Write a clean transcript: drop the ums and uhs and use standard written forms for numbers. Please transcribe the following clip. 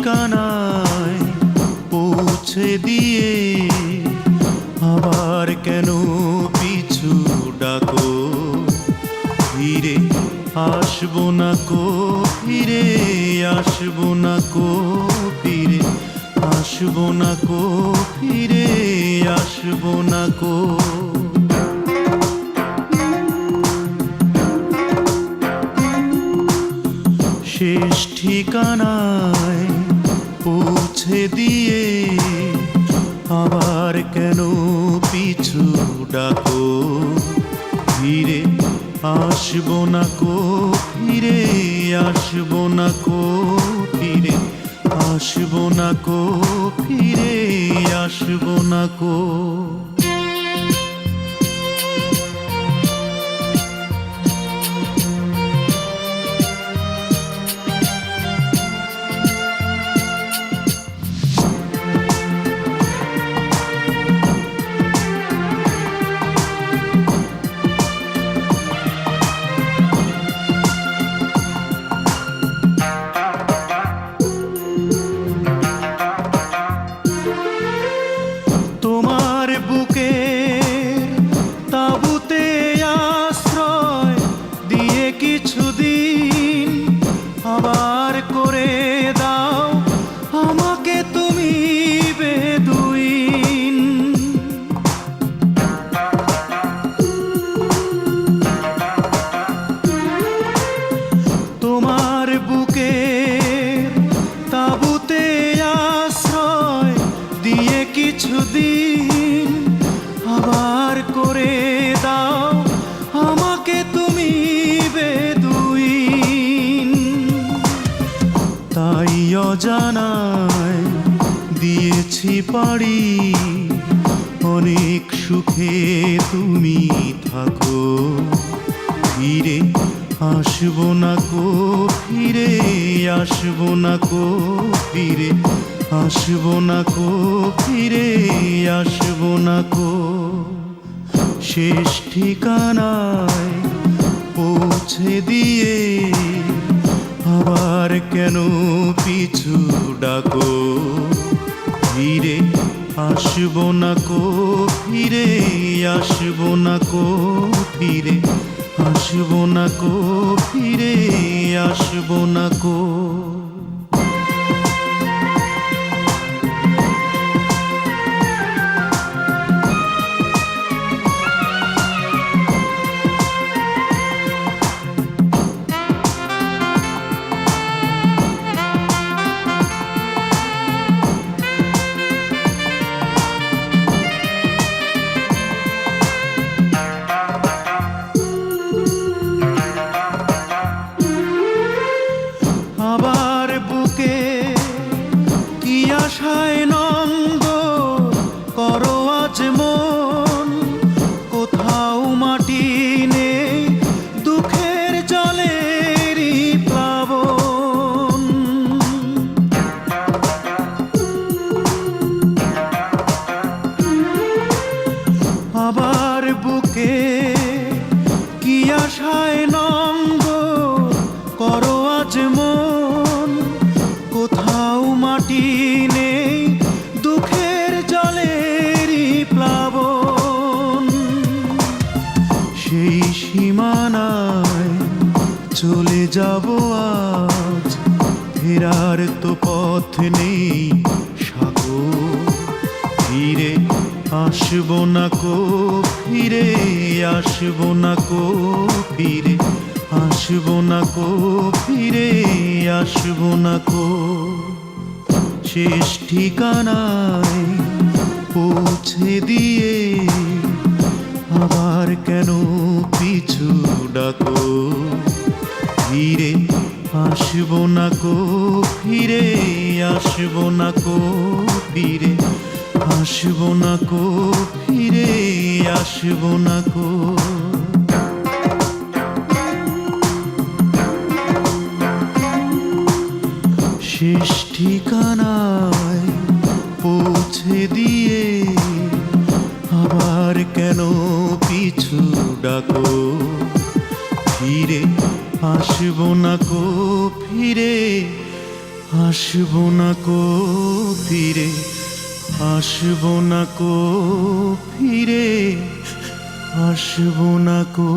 ঠিকানায় পৌঁছে দিয়ে আবার কেন পিছু ডাকো? ফিরে আসবো না কো, ফিরে আসবো না কো, ফিরে আসবো না কো, ফিরে আসবো না কো। শেষ ঠিকানায় পৌঁছে দিয়ে আবার কেন পিছু ডাকো? ফিরে আসবো না কো, ফিরে আসবো না কো, ফিরে আসবো না কো, ফিরে আসবো না কো। তোমার বুকের তাঁবুতে আশ্রয় দিয়ে কিছুদিন আবার করে দাও আমাকে তুমি বেদুইন। তোমার বুকের তাঁবুতে আশ্রয় দিয়ে কিছুদিন আবার করে দাও আমাকে তুমি বেদুইন। তাই অজানায় দিয়েছি পাড়ি অনেক সুখে তুমি থাকো। ফিরে আসবো না কো, ফিরে আসবো না কো, ফিরে আসবো না কো, ফিরে আসবো না কো। শেষ ঠিকানায় পৌঁছে দিয়ে আবার কেন পিছু ডাকো? ফিরে আসবো না কো, ফিরে আসবো না কো, ফিরে আসবো না কো, ফিরে আসবো না কো। আবার বুকে কি আশায় নন্দ করো আজ মন, কোথাও মাটি নেই দুঃখের জলেরই প্লাবন। আবার বুকে কি আশায় নন্দ করো আজ মন, কোথাও মাটি নেই দুঃখের জলেরই প্লাবন। সেই সীমানায় চলে যাব আজ, ফেরার তো পথ নেই সাগর। ফিরে আসবো না কো, ফিরে আসবো না কো, ফিরে আসবো না কো, ফিরে আসবো না কো। শেষ ঠিকানায় পৌঁছে দিয়ে আবার কেন পিছু ডাকো? ফিরে আসবো না কো, ফিরে আসবো না কো, ফিরে আসবো না কো, ফিরে আসবো না কো। শেষ ঠিকানায় পৌঁছে দিয়ে আবার কেন পিছু ডাকো? ফিরে আসবো না কো, ফিরে আসবো না কো ফিরে, আসবো না কো ফিরে, আসবো না কো।